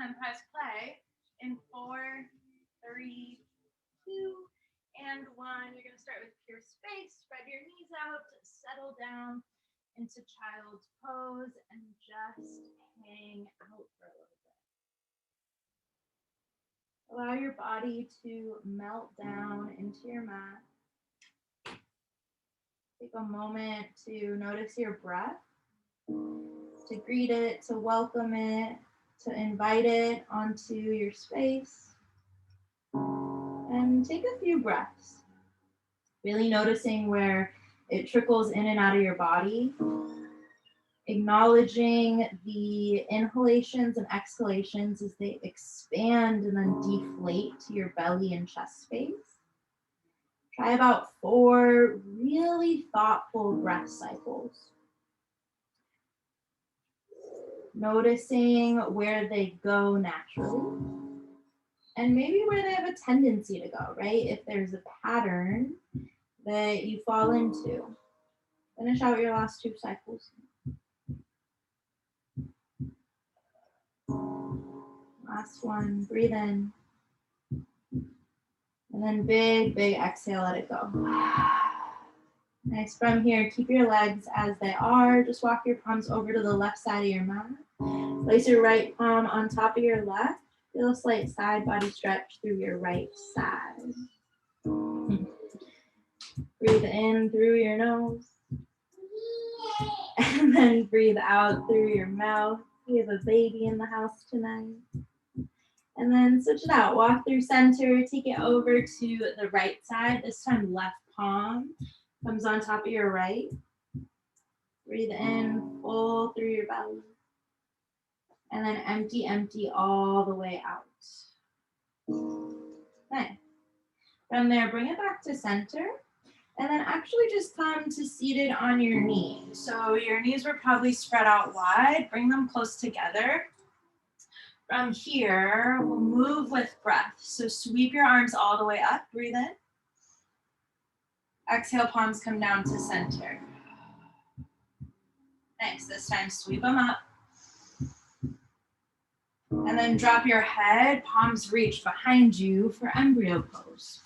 then press play in 4, 3, 2, and 1. You're going to start with pure space. Spread your knees out, settle down into child's pose, and just hang out for a little bit. Allow your body to melt down into your mat. Take a moment to notice your breath, to greet it, to welcome it, to invite it onto your space. And take a few breaths, really noticing where it trickles in and out of your body, acknowledging the inhalations and exhalations as they expand and then deflate to your belly and chest space. Try about 4 really thoughtful breath cycles. Noticing where they go naturally and maybe where they have a tendency to go, right? If there's a pattern that you fall into. Finish out your last 2 cycles. Last one, breathe in. And then big, big exhale, let it go. Nice. From here, keep your legs as they are. Just walk your palms over to the left side of your mat. Place your right palm on top of your left. Feel a slight side body stretch through your right side. Breathe in through your nose. And then breathe out through your mouth. We have a baby in the house tonight. And then switch it out. Walk through center. Take it over to the right side. This time left palm comes on top of your right. Breathe in, full through your belly. And then empty, empty all the way out. Nice. From there, bring it back to center. And then actually just come to seated on your knees. So your knees were probably spread out wide. Bring them close together. From here, we'll move with breath. So sweep your arms all the way up. Breathe in. Exhale, palms come down to center. Nice. This time, sweep them up. And then drop your head, palms reach behind you for embryo pose.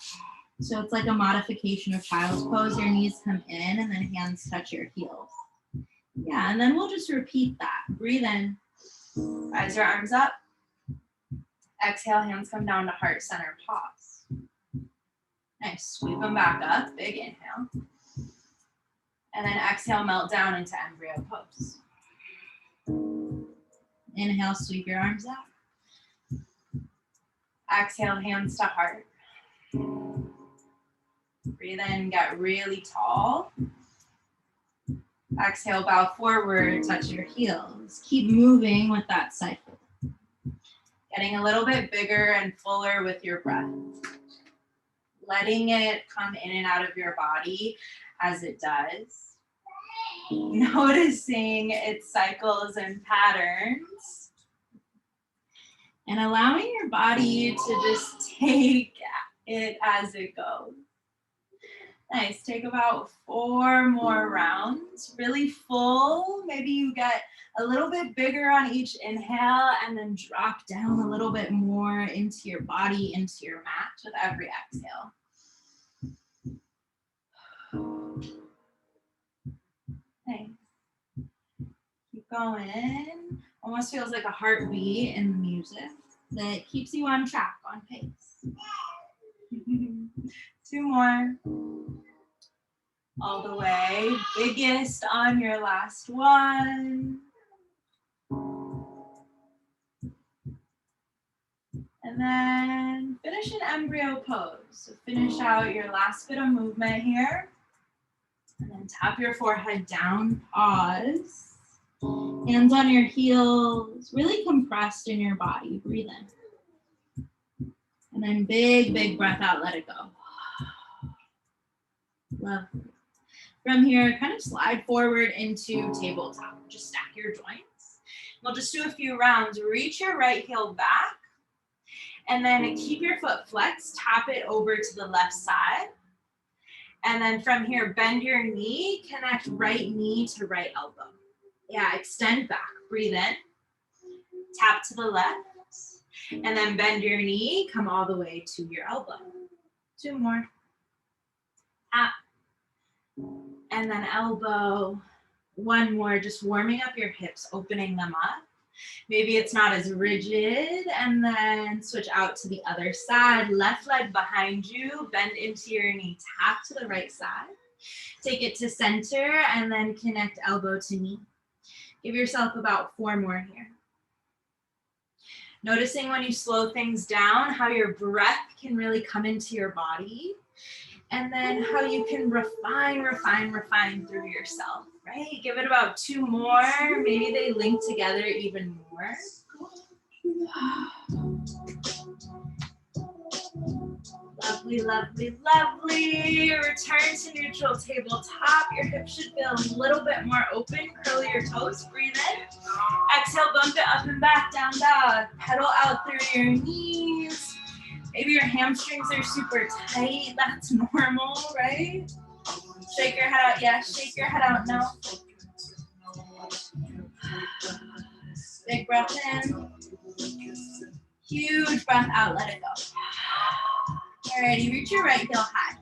So it's like a modification of child's pose. Your knees come in and then hands touch your heels. Yeah, and then we'll just repeat that. Breathe in. Rise your arms up. Exhale, hands come down to heart center, pause. Nice, sweep them back up, big inhale. And then exhale, melt down into embryo pose. Inhale, sweep your arms up. Exhale, hands to heart. Breathe in, get really tall. Exhale, bow forward, touch your heels. Keep moving with that cycle. Getting a little bit bigger and fuller with your breath. Letting it come in and out of your body as it does. Noticing its cycles and patterns. And allowing your body to just take it as it goes. Nice, take about 4 more rounds, really full. Maybe you get a little bit bigger on each inhale and then drop down a little bit more into your body, into your mat with every exhale. Nice. Keep going. Almost feels like a heartbeat in the music that keeps you on track, on pace. 2 more. All the way. Biggest on your last one. And then finish in embryo pose. So finish out your last bit of movement here. And then tap your forehead down, pause. Hands on your heels, really compressed in your body. Breathe in. And then big, big breath out, let it go. Lovely. From here, kind of slide forward into tabletop. Just stack your joints. We'll just do a few rounds. Reach your right heel back. And then keep your foot flexed. Tap it over to the left side. And then from here, bend your knee. Connect right knee to right elbow. Yeah, extend back. Breathe in. Tap to the left. And then bend your knee, come all the way to your elbow. 2 more. Tap. And then elbow. 1 more, just warming up your hips, opening them up. Maybe it's not as rigid, and then switch out to the other side. Left leg behind you, bend into your knee, tap to the right side. Take it to center, and then connect elbow to knee. Give yourself about 4 more here. Noticing when you slow things down, how your breath can really come into your body, and then how you can refine through yourself, right? Give it about 2 more. Maybe they link together even more. Lovely, lovely, lovely. Return to neutral tabletop. Your hips should feel a little bit more open. Curl your toes. Breathe in. Exhale, bump it up and back, down dog. Pedal out through your knees. Maybe your hamstrings are super tight. That's normal, right? Shake your head out. Yes, shake your head out. No. Big breath in. Huge breath out. Let it go. Alrighty, reach your right heel high.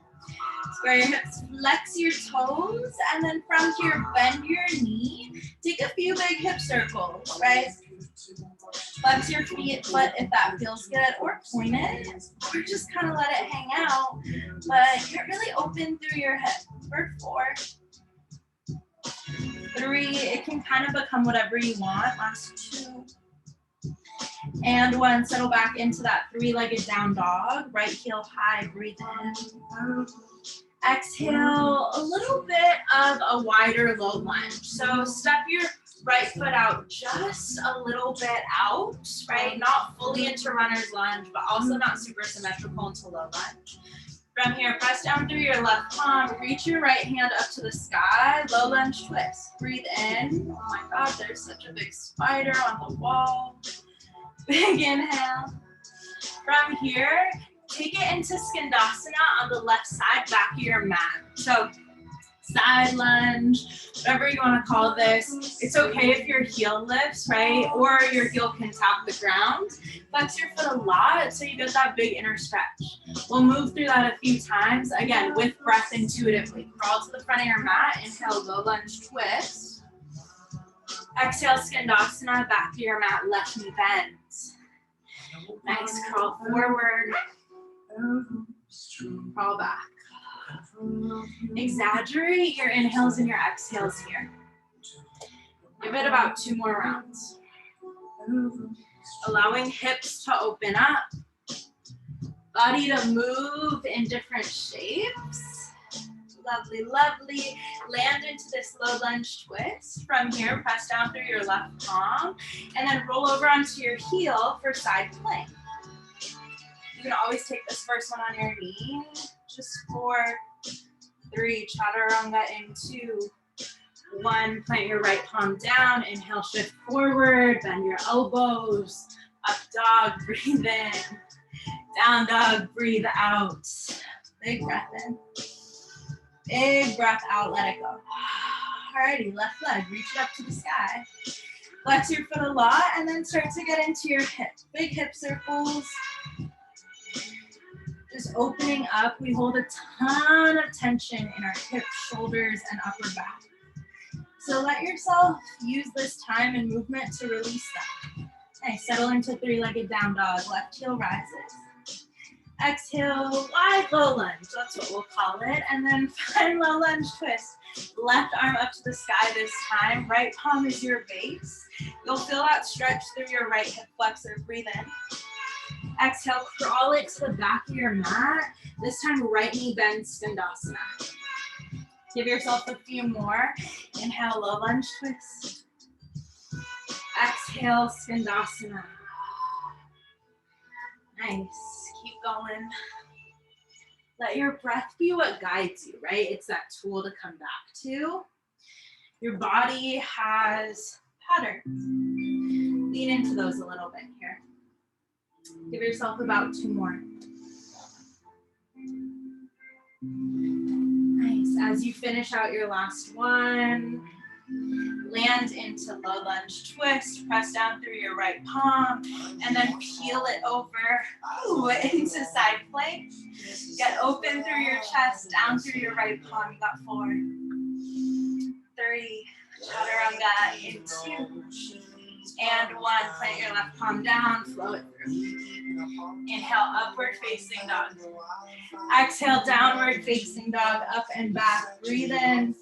Square your hips, flex your toes, and then from here, bend your knee. Take a few big hip circles, right? Flex your foot if that feels good, or point it, or just kind of let it hang out. But get really open through your hip. For 4, 3, it can kind of become whatever you want. Last 2. And 1, settle back into that 3-legged down dog. Right heel high, breathe in. Exhale, a little bit of a wider low lunge. So step your right foot out just a little bit out, right? Not fully into runner's lunge, but also not super symmetrical into low lunge. From here, press down through your left palm, reach your right hand up to the sky, low lunge twist. Breathe in. Oh my God, there's such a big spider on the wall. Big inhale. From here, take it into Skandasana on the left side, back of your mat. So side lunge, whatever you want to call this. It's okay if your heel lifts, right? Or your heel can tap the ground. Flex your foot a lot so you get that big inner stretch. We'll move through that a few times. Again, with breath intuitively. Crawl to the front of your mat. Inhale, low lunge twist. Exhale, Skandasana, back of your mat, left knee bends. Nice, crawl forward. Crawl back. Exaggerate your inhales and your exhales here. Give it about 2 more rounds. Allowing hips to open up. Body to move in different shapes. Lovely, lovely. Land into this low lunge twist. From here, press down through your left palm and then roll over onto your heel for side plank. You can always take this first one on your knee. Just 4, 3, chaturanga in 2, 1. Plant your right palm down. Inhale, shift forward. Bend your elbows. Up dog, breathe in. Down dog, breathe out. Big breath in. Big breath out, let it go. Alrighty, left leg, reach it up to the sky. Flex your foot a lot and then start to get into your hip. Big hip circles. Just opening up. We hold a ton of tension in our hips, shoulders, and upper back. So let yourself use this time and movement to release that. Nice, settle into 3-legged down dog. Left heel rises. Exhale, wide low lunge. That's what we'll call it. And then find low lunge twist. Left arm up to the sky this time. Right palm is your base. You'll feel that stretch through your right hip flexor. Breathe in. Exhale, crawl it to the back of your mat. This time, right knee bends, Skandasana. Give yourself a few more. Inhale, low lunge twist. Exhale, Skandasana. Nice. Keep going. Let your breath be what guides you, right? It's that tool to come back to. Your body has patterns. Lean into those a little bit here. Give yourself about 2 more. Nice. As you finish out your last one, Land into low lunge twist, press down through your right palm, and then peel it over into side plank. Get open through your chest, down through your right palm. You got 4, 3, chaturanga in 2, and 1. Plant your left palm down, flow it through. Inhale, upward facing dog. Exhale, downward facing dog, up and back. Breathe in.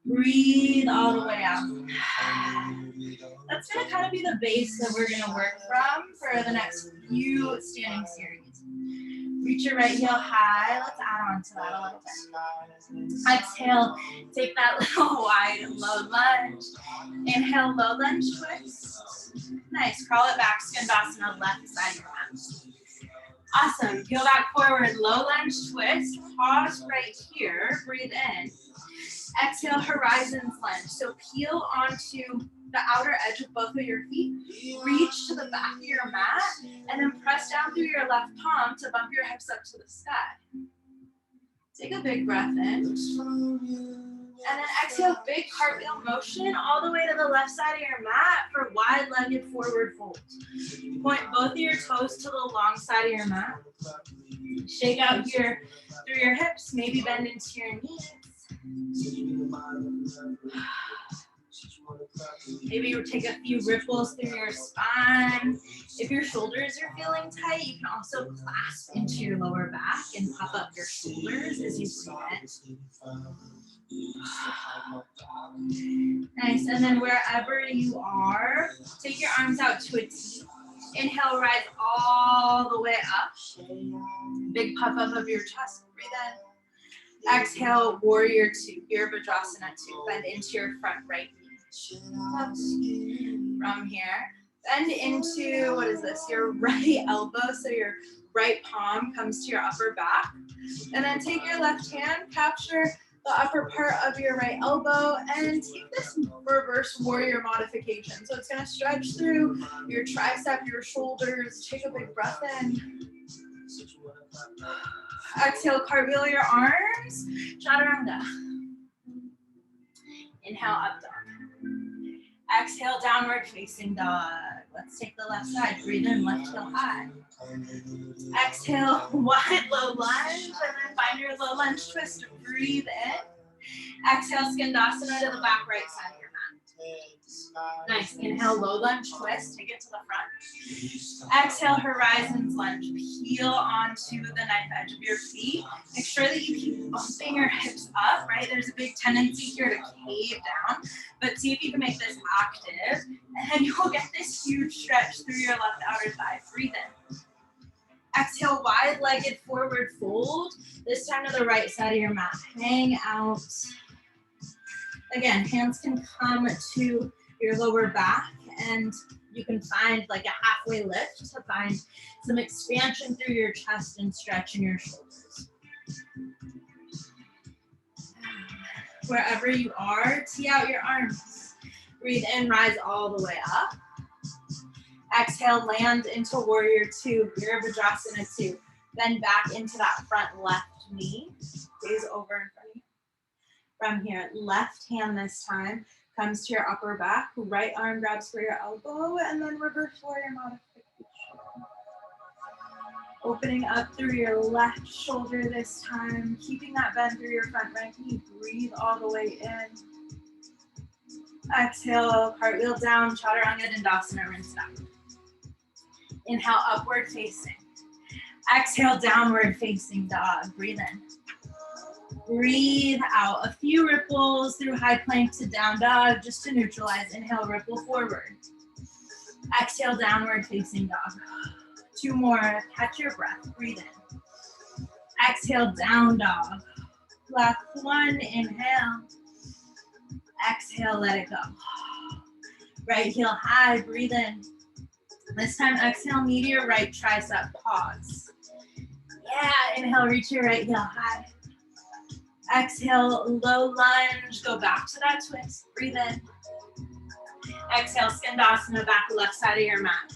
Breathe all the way out. That's going to kind of be the base that we're going to work from for the next few standing series. Reach your right heel high. Let's add on to that a little bit. Exhale, take that little wide low lunge. Inhale, low lunge twist. Nice. Crawl it back, Skandasana, left side your mat. Awesome. Peel back forward, low lunge twist. Pause right here. Breathe in. Exhale, horizons lunge. So peel onto the outer edge of both of your feet. Reach to the back of your mat, and then press down through your left palm to bump your hips up to the sky. Take a big breath in. And then exhale, big cartwheel motion all the way to the left side of your mat for wide-legged forward fold. Point both of your toes to the long side of your mat. Shake out here through your hips, maybe bend into your knees. Maybe you take a few ripples through your spine. If your shoulders are feeling tight, you can also clasp into your lower back and puff up your shoulders as you breathe in. Nice, and then wherever you are, take your arms out to a T. Inhale, rise all the way up. Big puff up of your chest, breathe in. Exhale, warrior 2, Virabhadrasana 2. Bend into your front right knee. From here, bend into, what is this? Your right elbow, so your right palm comes to your upper back. And then take your left hand, capture the upper part of your right elbow, and take this reverse warrior modification. So it's gonna stretch through your tricep, your shoulders. Take a big breath in. Exhale, cartwheel your arms, chaturanga. Inhale, up dog. Exhale, downward facing dog. Let's take the left side. Breathe in, left heel high. Exhale, wide low lunge, and then find your low lunge twist. Breathe in. Exhale, Skandasana to the back right side of your mat. Nice. Inhale, low lunge twist. Take it to the front. Exhale, horizons lunge. Peel onto the knife edge of your feet. Make sure that you keep bumping your hips up, right? There's a big tendency here to cave down, but see if you can make this active, and then you'll get this huge stretch through your left outer thigh. Breathe in. Exhale, wide-legged forward fold. This time to the right side of your mat. Hang out. Again, hands can come to your lower back, and you can find like a halfway lift to find some expansion through your chest and stretch in your shoulders. Wherever you are, tee out your arms. Breathe in, rise all the way up. Exhale, land into warrior 2, Virabhadrasana 2. Bend back into that front left knee. Gaze over in front of you. From here, left hand this time comes to your upper back. Right arm grabs for your elbow, and then reverse warrior modification. Opening up through your left shoulder this time, keeping that bend through your front right knee. Breathe all the way in. Exhale, cartwheel down, chaturanga dandasana, rinse back. Inhale, upward facing. Exhale, downward facing dog. Breathe in. Breathe out. A few ripples through high plank to down dog just to neutralize. Inhale, ripple forward. Exhale, downward facing dog. 2 more. Catch your breath. Breathe in. Exhale, down dog. Last 1. Inhale. Exhale, let it go. Right heel high. Breathe in. This time, exhale, knee to your right tricep. Pause. Yeah, inhale, reach your right heel high. Exhale, low lunge, go back to that twist. Breathe in. Exhale, Skandasana, back left side of your mat.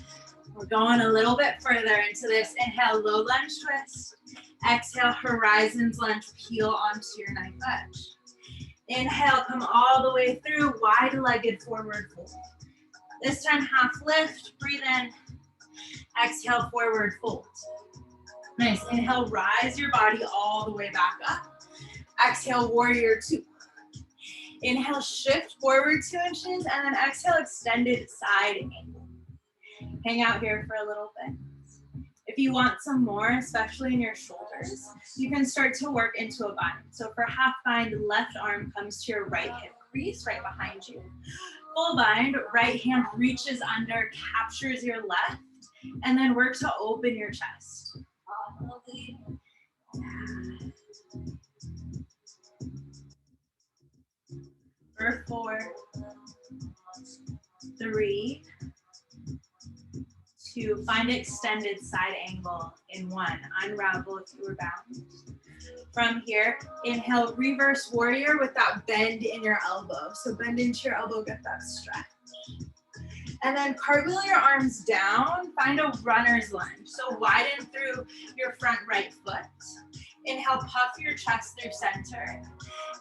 We're going a little bit further into this. Inhale, low lunge twist. Exhale, horizons lunge, peel onto your knife edge. Inhale, come all the way through, wide-legged forward fold. This time, half lift, breathe in. Exhale, forward fold. Nice, inhale, rise your body all the way back up. Exhale, warrior two. Inhale, shift forward 2 inches, and then exhale, extended side angle. Hang out here for a little bit. If you want some more, especially in your shoulders, you can start to work into a bind. So for half bind, left arm comes to your right hip crease, right behind you. Full bind, right hand reaches under, captures your left, and then work to open your chest. For 4, 3, 2, find extended side angle in 1. Unravel if you were bound. From here, inhale, reverse warrior with that bend in your elbow. So bend into your elbow, get that stretch. And then cartwheel your arms down, find a runner's lunge. So widen through your front right foot. Inhale, puff your chest through center.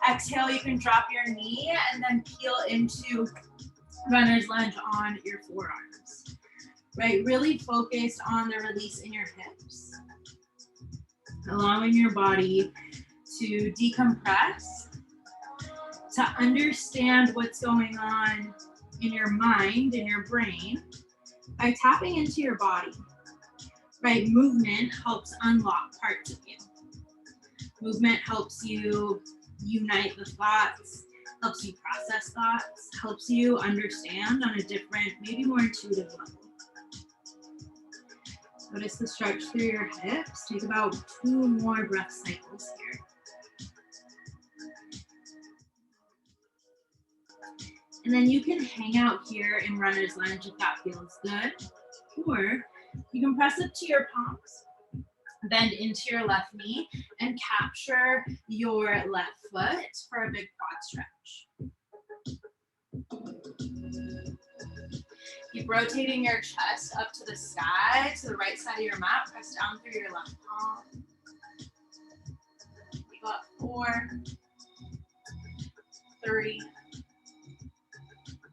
Exhale, you can drop your knee and then peel into runner's lunge on your forearms. Right, really focus on the release in your hips. Allowing your body to decompress, to understand what's going on in your mind, in your brain, by tapping into your body. Right, movement helps unlock parts of you. Movement helps you unite the thoughts, helps you process thoughts, helps you understand on a different, maybe more intuitive level. Notice the stretch through your hips. Take about 2 more breath cycles here. And then you can hang out here in runner's lunge if that feels good. Or you can press up to your palms, bend into your left knee, and capture your left foot for a big quad stretch. Keep rotating your chest up to the sky, to the right side of your mat. Press down through your left palm. You got 4, 3,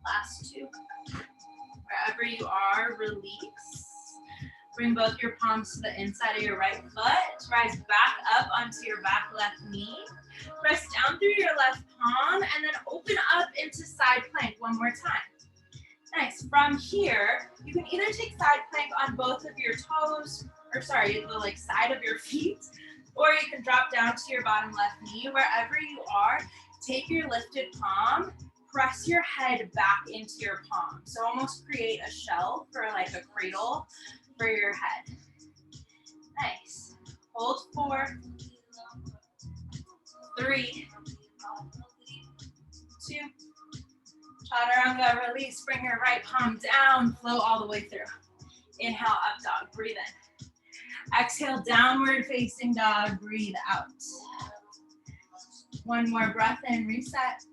last 2. Wherever you are, release. Bring both your palms to the inside of your right foot. Rise back up onto your back left knee. Press down through your left palm and then open up into side plank one more time. Nice. From here, you can either take side plank on both of your toes, or sorry, the side of your feet, or you can drop down to your bottom left knee. Wherever you are, take your lifted palm, press your head back into your palm. So almost create a shell for a cradle for your head. Nice. Hold 4, 3, 2, chaturanga, release, bring your right palm down, flow all the way through. Inhale, up dog, breathe in. Exhale, downward facing dog, breathe out. 1 more breath in, reset.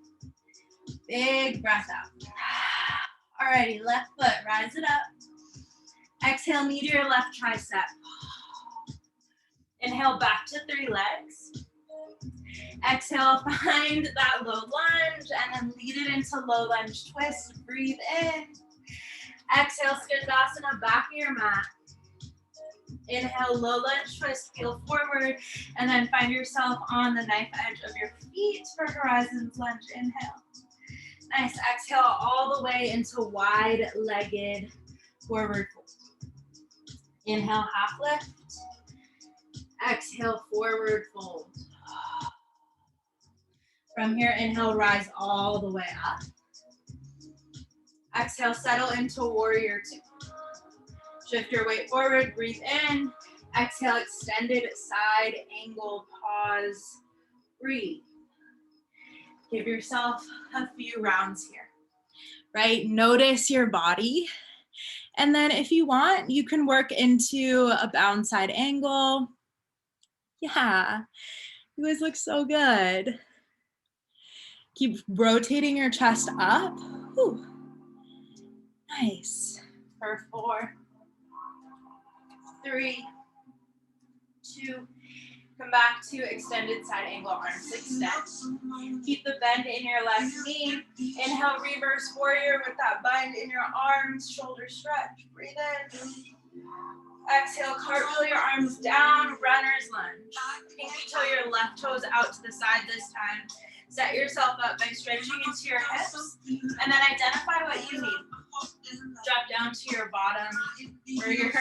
Big breath out. Alrighty, left foot, rise it up. Exhale, knee to your left tricep. Inhale, back to 3 legs. Exhale, find that low lunge and then lead it into low lunge twist. Breathe in. Exhale, Skandasana, back of your mat. Inhale, low lunge twist, peel forward, and then find yourself on the knife edge of your feet for horizons lunge. Inhale. Nice. Exhale all the way into wide-legged forward fold. Inhale, half lift. Exhale, forward fold. From here, inhale, rise all the way up. Exhale, settle into warrior 2. Shift your weight forward, breathe in. Exhale, extended side angle, pause, breathe. Give yourself a few rounds here, right? Notice your body. And then if you want, you can work into a bound side angle. Yeah, you guys look so good. Keep rotating your chest up. Whew. Nice. For 4, 3, 2, Come back to extended side angle, arms extend. Keep the bend in your left knee. Inhale, reverse warrior with that bend in your arms, shoulder stretch. Breathe in. Exhale, cartwheel your arms down, runner's lunge. Pinky toe your left toes out to the side this time. Set yourself up by stretching into your hips, and then identify what you need. Drop down to your bottom or your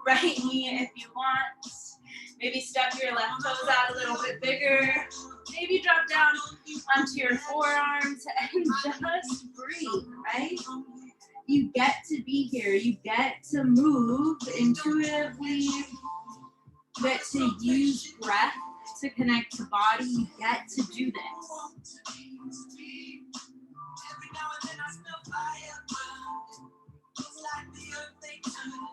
right knee if you want. Maybe step your left toes out a little bit bigger. Maybe drop down onto your forearms and just breathe, right? You get to be here. You get to move intuitively. You get to use breath to connect to body. You get to do this.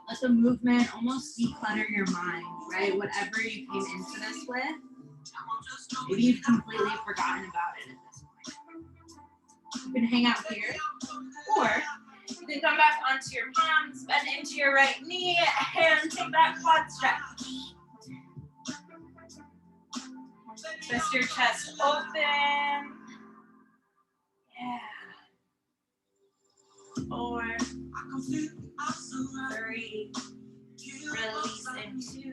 Let the movement almost declutter your mind, right? Whatever you came into this with, maybe you've completely forgotten about it at this point. You can hang out here, or you can come back onto your palms, bend into your right knee, and take that quad stretch. Twist your chest open. Yeah. 4, 3, release in 2.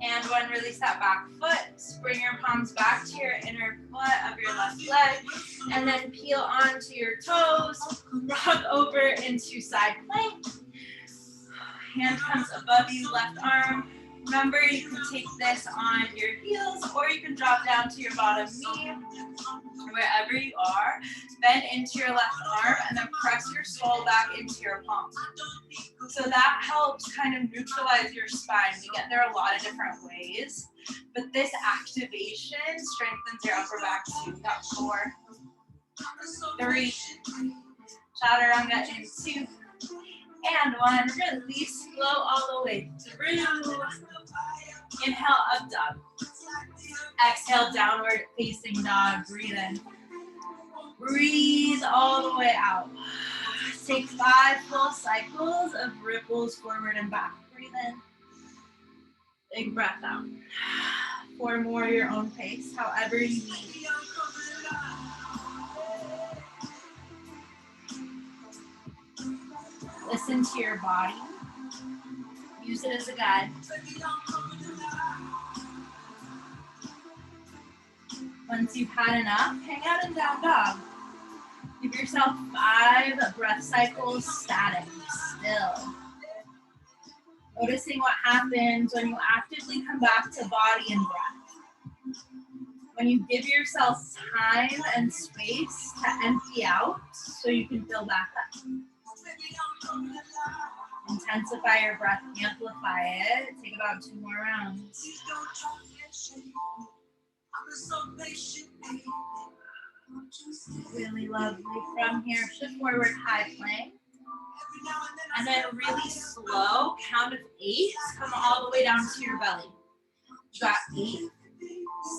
And 1, release that back foot. Bring your palms back to your inner foot of your left leg. And then peel onto your toes. Rock over into side plank. Hand comes above you, left arm. Remember, you can take this on your heels, or you can drop down to your bottom knee, wherever you are. Bend into your left arm, and then press your soul back into your palm. So that helps kind of neutralize your spine. We get there a lot of different ways, but this activation strengthens your upper back too. Got 4, 3, chaturanga in 2, and 1. Release, flow all the way through. Inhale, up dog. Exhale, downward facing dog. Breathe in. Breathe all the way out. Take 5 full cycles of ripples forward and back. Breathe in. Big breath out. 4 more, your own pace, however you need. Listen to your body. Use it as a guide. Once you've had enough, hang out in down dog. Give yourself 5 breath cycles static, still. Noticing what happens when you actively come back to body and breath. When you give yourself time and space to empty out so you can fill back up. Intensify your breath, amplify it. Take about 2 more rounds. Really lovely. From here, shift forward, high plank. And then really slow, count of 8, come all the way down to your belly. You got 8,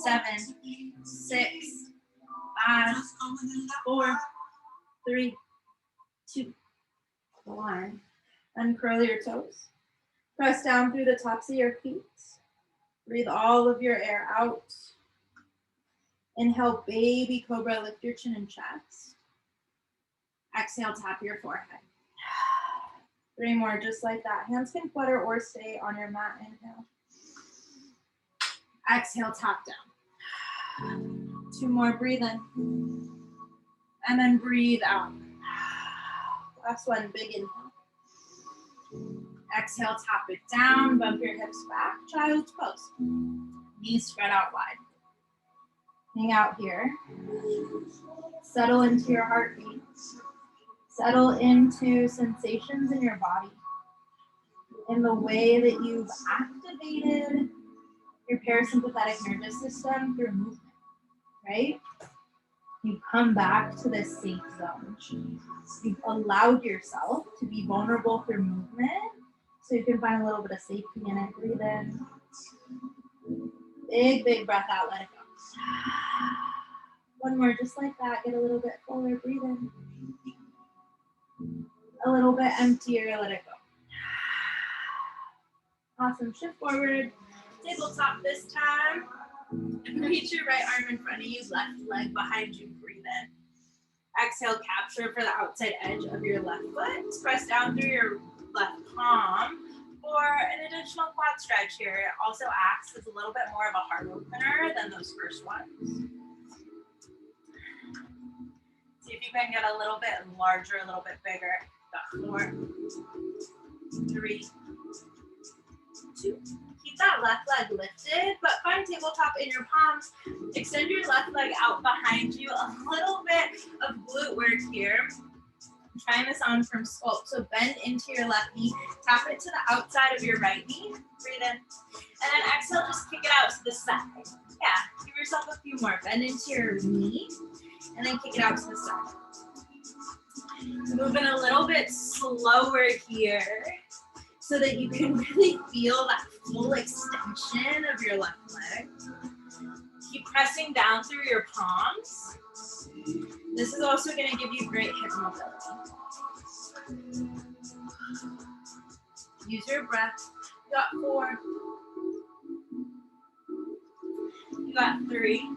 7, 6, 5, 4, 3, 2, 1. Uncurl your toes. Press down through the tops of your feet. Breathe all of your air out. Inhale, baby cobra, lift your chin and chest. Exhale, tap your forehead. 3 more, just like that. Hands can flutter or stay on your mat. Inhale. Exhale, tap down. 2 more, breathe in. And then breathe out. Last one, big inhale. Exhale, tap it down, bump your hips back, child's pose. Knees spread out wide. Hang out here. Settle into your heartbeat. Settle into sensations in your body. In the way that you've activated your parasympathetic nervous system through movement, right? You come back to this safe zone. You've allowed yourself to be vulnerable through movement, so you can find a little bit of safety in it. Breathe in. Big, big breath out, let it go. 1 more, just like that. Get a little bit fuller, breathe in. A little bit emptier, let it go. Awesome, shift forward. tabletop this time. Reach your right arm in front of you, left leg behind you, breathe in. Exhale, capture for the outside edge of your left foot. Press down through your left palm for an additional quad stretch here. It also acts as a little bit more of a heart opener than those first ones. See if you can get a little bit larger, a little bit bigger. Got 4, 3, 2. Keep that left leg lifted, but find tabletop in your palms. Extend your left leg out behind you. A little bit of glute work here. I'm trying this on from sculpt. So bend into your left knee. Tap it to the outside of your right knee. Breathe in. And then exhale, just kick it out to the side. Yeah, give yourself a few more. Bend into your knee. And then kick it out to the side. Moving a little bit slower here so that you can really feel that full extension of your left leg. Keep pressing down through your palms. This is also going to give you great hip mobility. Use your breath. You got 4. You got 3.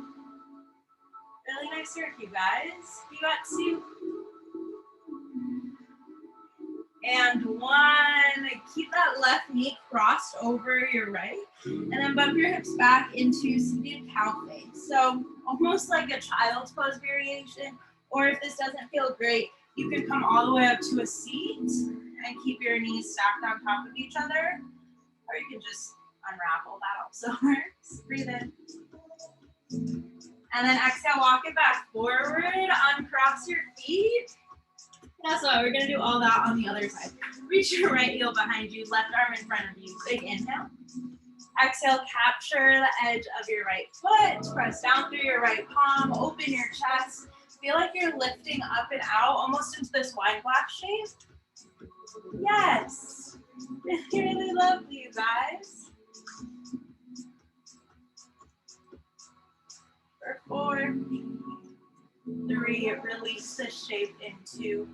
Really nice work, you guys. You got 2. And 1. Keep that left knee crossed over your right. And then bump your hips back into seated cow face. So almost like a child's pose variation. Or if this doesn't feel great, you can come all the way up to a seat and keep your knees stacked on top of each other. Or you can just unravel. That also works. Breathe in. And then exhale, walk it back forward. Uncross your feet. That's what we're going to do all that on the other side. Reach your right heel behind you, left arm in front of you. Big inhale. Exhale, capture the edge of your right foot. Press down through your right palm. Open your chest. Feel like you're lifting up and out, almost into this wine glass shape. Yes. Really, really lovely, you guys. For 4, 3, release the shape in 2.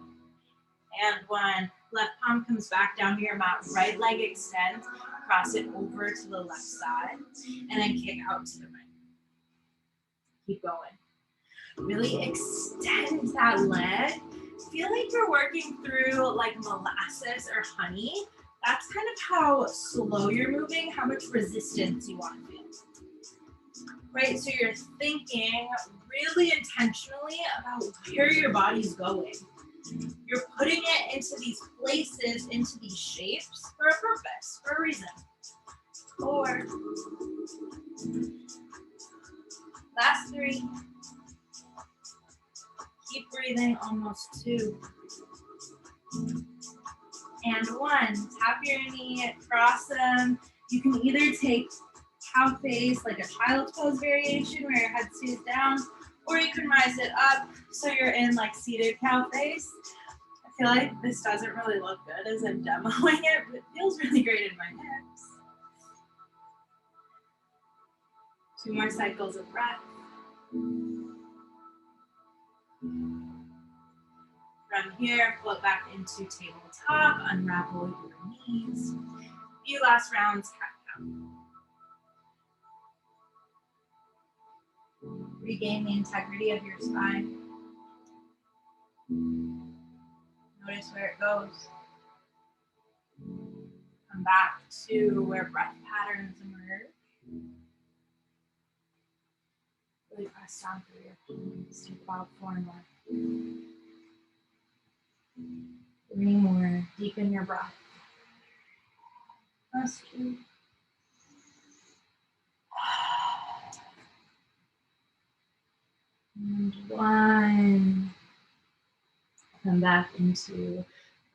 And 1, left palm comes back down to your mat, right leg extends, cross it over to the left side, and then kick out to the right. Keep going. Really extend that leg. Feel like you're working through like molasses or honey. That's kind of how slow you're moving, how much resistance you want to feel. Right, so you're thinking really intentionally about where your body's going. You're putting it into these places, into these shapes for a purpose, for a reason. 4. Last 3. Keep breathing, almost 2. And 1. Tap your knee, cross them. You can either take cow face, like a child's pose variation where your head stays down, or you can rise it up so you're in like seated cow face. I feel like this doesn't really look good as I'm demoing it, but it feels really great in my hips. 2 more cycles of breath. From here, float back into tabletop, unravel your knees. Few last rounds, cat-cow. Regain the integrity of your spine. Notice where it goes. Come back to where breath patterns emerge. Really press down through your palms. Take about 4 more. 3 more. Deepen your breath. Last 2. And 1. Come back into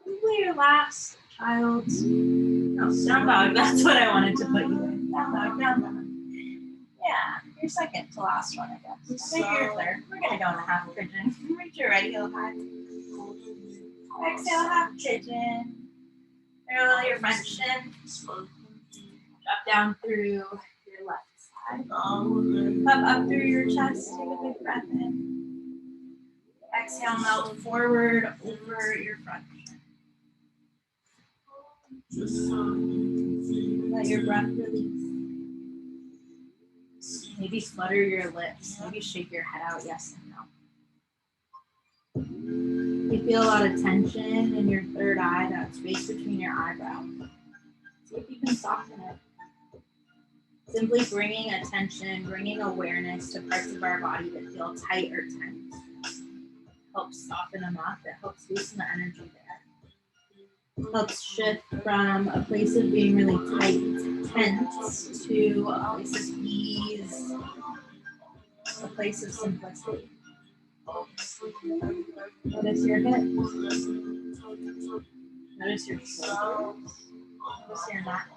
probably your last child's. No, down dog. That's what I wanted to put you in. Down dog, down dog. Yeah, your second to last one, I guess. Maybe your third. We're going to go in the half pigeon. Reach your right heel high. Exhale, half pigeon. Parallel your front shin. Drop down through your left side. Come up through your chest. Take a big breath in. Exhale, melt forward over your front shin. Let your breath release. Maybe flutter your lips. Maybe shake your head out, yes and no. You feel a lot of tension in your third eye, that space between your eyebrows. See if you can soften it. Simply bringing attention, bringing awareness to parts of our body that feel tight or tense. Helps soften them up. It helps loosen the energy there. Helps shift from a place of being really tight, tense, to a place of ease, a place of simplicity. Notice your hips. Notice your shoulders. Notice your neck.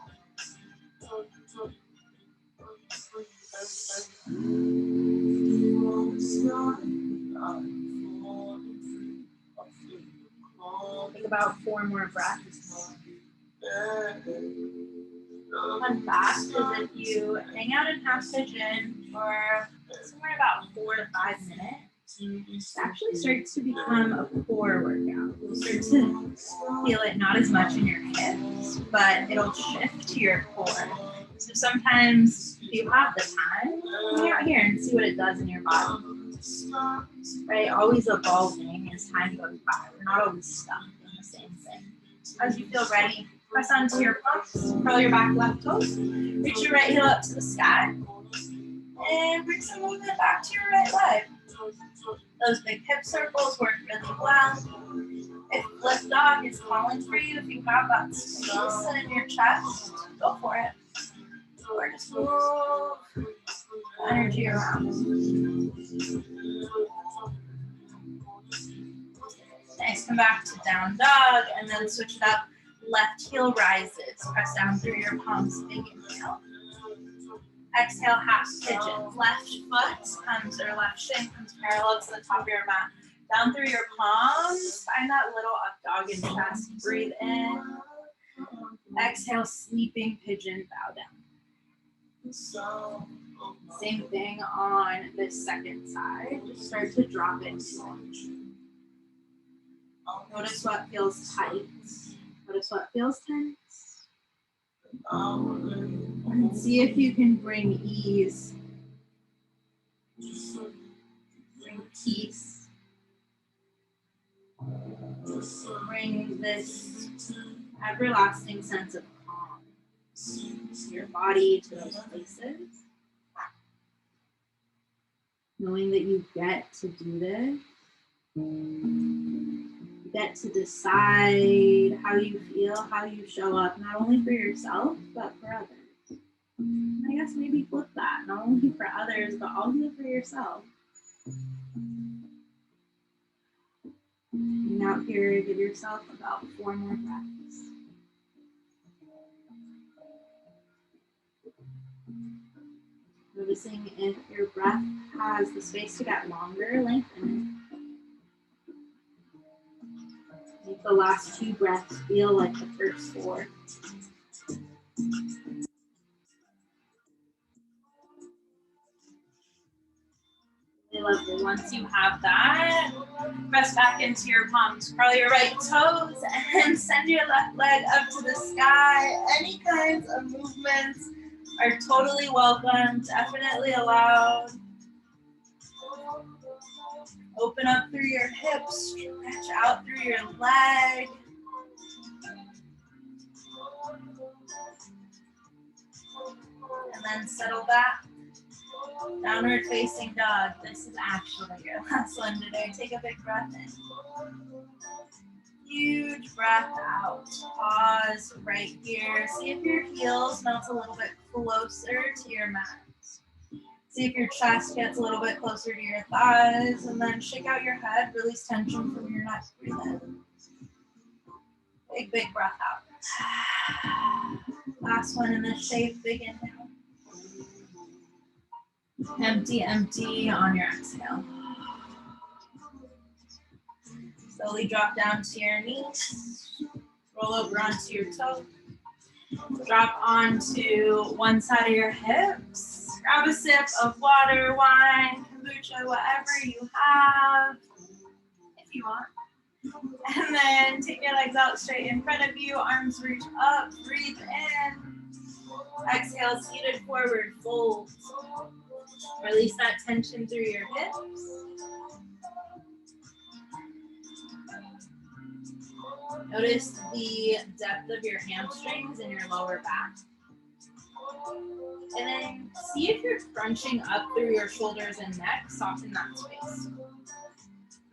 Think about 4 more breaths. Fun fact is if you hang out in half pigeon for somewhere about 4 to 5 minutes, it actually starts to become a core workout. You'll start to feel it not as much in your hips, but it'll shift to your core. So sometimes if you have the time, hang out here and see what it does in your body. Right? Always evolving as time goes by. We're not always stuck in the same thing. As you feel ready, press onto your palms, curl your back left toes, reach your right heel up to the sky, and bring some movement back to your right leg. Those big hip circles work really well. If flip dog is calling for you, if you have that space in your chest, go for it. Or just move the energy around. Nice, come back to down dog and then switch it up. Left heel rises. Press down through your palms. Big inhale. Exhale, half pigeon. Left foot comes, or left shin comes parallel to the top of your mat. Down through your palms. Find that little up dog in chest. Breathe in. Exhale, sleeping pigeon, bow down. Same thing on this second side. Just start to drop into it. Notice what feels tight. Notice what feels tense. And see if you can bring ease. Bring peace. Bring this everlasting sense of calm to your body, to those places. Knowing that you get to do this. You get to decide how you feel, how you show up, not only for yourself, but for others. And I guess maybe flip that, not only for others, but also for yourself. And out here, give yourself about 4 more breaths. Noticing if your breath has the space to get longer, lengthen it. Make the last 2 breaths feel like the first 4. Really lovely. Once you have that, press back into your palms. Curl your right toes and send your left leg up to the sky. Any kinds of movements are totally welcome, definitely allowed. Open up through your hips, stretch out through your leg. And then settle back. Downward facing dog. This is actually your last one today. Take a big breath in. Huge breath out. Pause right here. See if your heels melt a little bit closer to your mat. See if your chest gets a little bit closer to your thighs, and then shake out your head. Release tension from your neck. Breathe in. Big breath out. Last one in this shape. Big inhale. Empty, empty on your exhale. Slowly drop down to your knees. Roll over onto your toes. Drop onto one side of your hips. Grab a sip of water, wine, kombucha, whatever you have, if you want. And then take your legs out straight in front of you. Arms reach up. Breathe in. Exhale, seated forward fold. Release that tension through your hips. Notice the depth of your hamstrings and your lower back. And then see if you're crunching up through your shoulders and neck, soften that space.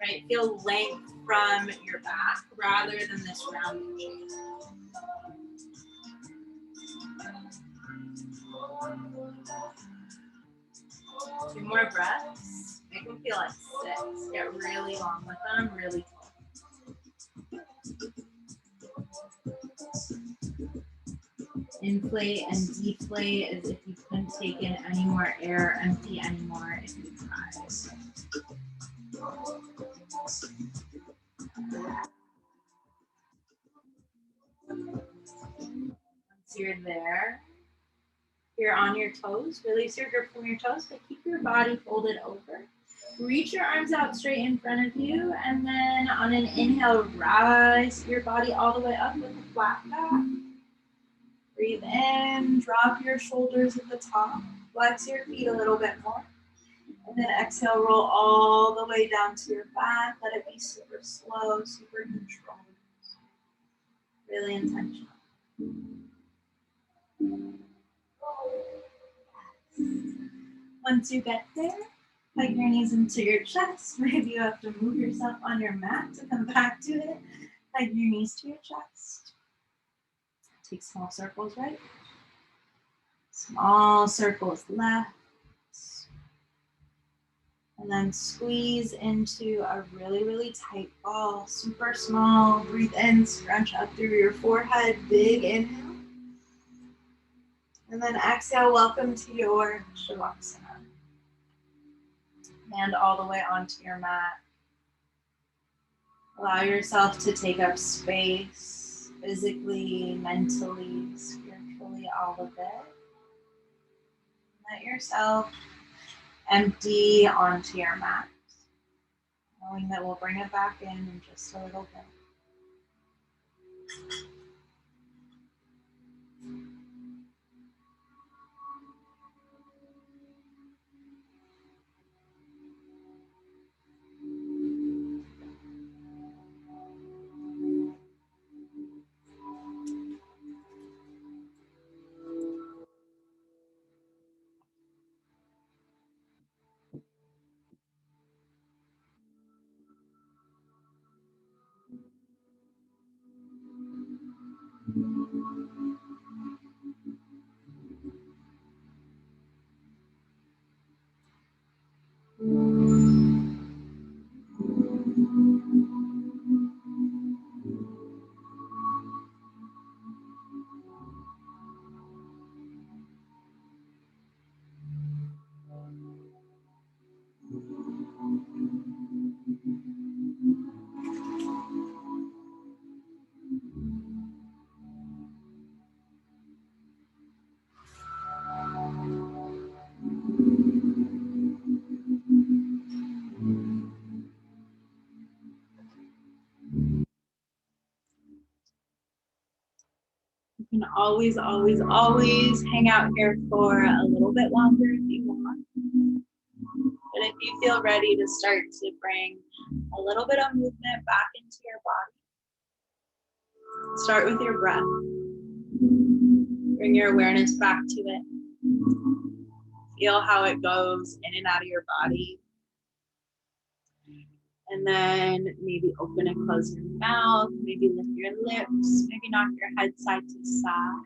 Right? Feel length from your back rather than this rounding shape. Two more breaths. Make them feel like 6. Get really long with them, really tall. Inflate and deflate as if you couldn't take in any more air, empty anymore if you tried. Once you're there, you're on your toes. Release your grip from your toes, but keep your body folded over. Reach your arms out straight in front of you, and then on an inhale, rise your body all the way up with a flat back. Breathe in, drop your shoulders at the top, flex your feet a little bit more, and then exhale, roll all the way down to your back. Let it be super slow, super controlled, really intentional. Once you get there, hug your knees into your chest. Maybe you have to move yourself on your mat to come back to it. Hug your knees to your chest. Take small circles right. Small circles left. And then squeeze into a really, really tight ball. Super small. Breathe in, scrunch up through your forehead. Big inhale. And then exhale, welcome to your Shavasana. Hand all the way onto your mat. Allow yourself to take up space, physically, mentally, spiritually, all of it. Let yourself empty onto your mat, knowing that we'll bring it back in just a little bit. You can always, always, always hang out here for a little bit longer if you want. But if you feel ready to start to bring a little bit of movement back into your body, start with your breath. Bring your awareness back to it. Feel how it goes in and out of your body. And then maybe open and close your mouth, maybe lift your lips, maybe knock your head side to side.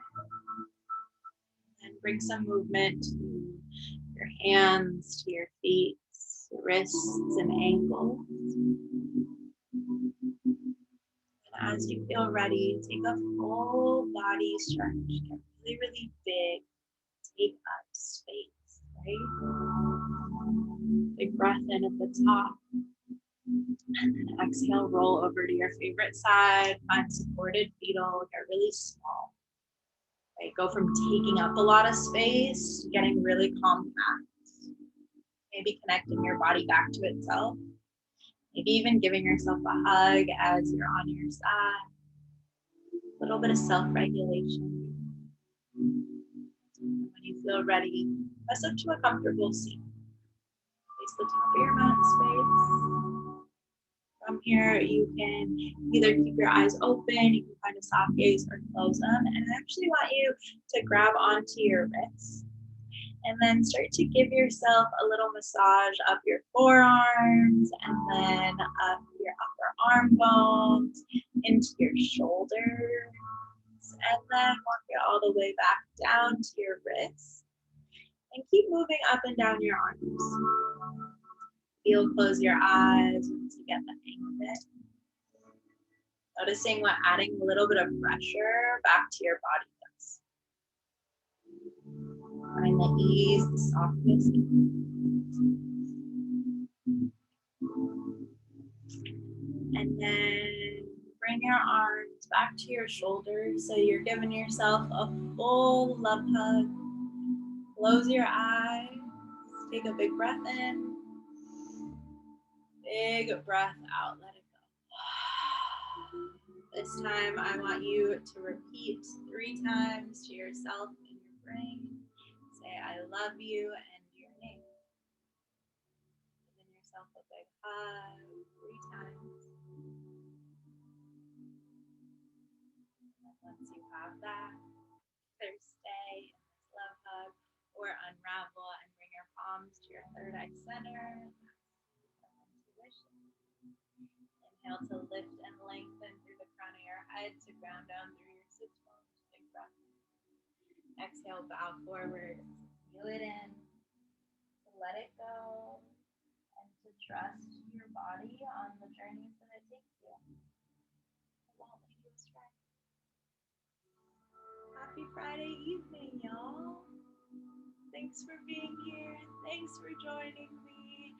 And bring some movement to your hands, to your feet, wrists, and ankles. And as you feel ready, take a full body stretch. Get really, really big. Take up space, right? Big breath in at the top. And then exhale, roll over to your favorite side. Find supported fetal, get really small. Right? Go from taking up a lot of space to getting really compact. Maybe connecting your body back to itself. Maybe even giving yourself a hug as you're on your side. A little bit of self-regulation. When you feel ready, press up to a comfortable seat. Place the top of your mat space. From here, you can either keep your eyes open, you can find a soft gaze, or close them. And I actually want you to grab onto your wrists and then start to give yourself a little massage up your forearms and then up your upper arm bones, into your shoulders, and then work it all the way back down to your wrists. And keep moving up and down your arms. Feel, close your eyes once you get the hang of it. Noticing what adding a little bit of pressure back to your body does. Find the ease, the softness. And then bring your arms back to your shoulders so you're giving yourself a full love hug. Close your eyes. Take a big breath in. Big breath out. Let it go. This time I want you to repeat 3 times to yourself in your brain. Say, I love you and your name. Giving yourself a big hug 3 times. And once you have that, either stay in this love hug or unravel and bring your palms to your third eye center. Intuition. Inhale to lift and lengthen through the crown of your head to ground down through your sits bones. Big breath. Exhale, bow forward. Feel it in. To let it go. And to trust your body on the journeys that it takes you. It won't lead you astray. Happy Friday evening, y'all. Thanks for being here. Thanks for joining me.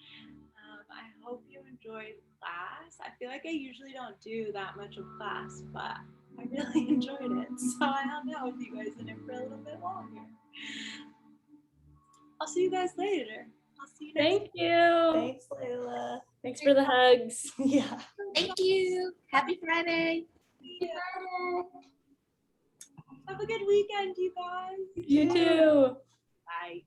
I hope you enjoyed class. I feel like I usually don't do that much of class, but I really enjoyed it. So I hung out with you guys in it for a little bit longer. I'll see you guys later. I'll see you next Thank you. Thanks, Layla. Thanks for the hugs. Yeah. Thank you. Happy Friday. Yeah. Have a good weekend, you guys. You too. Bye.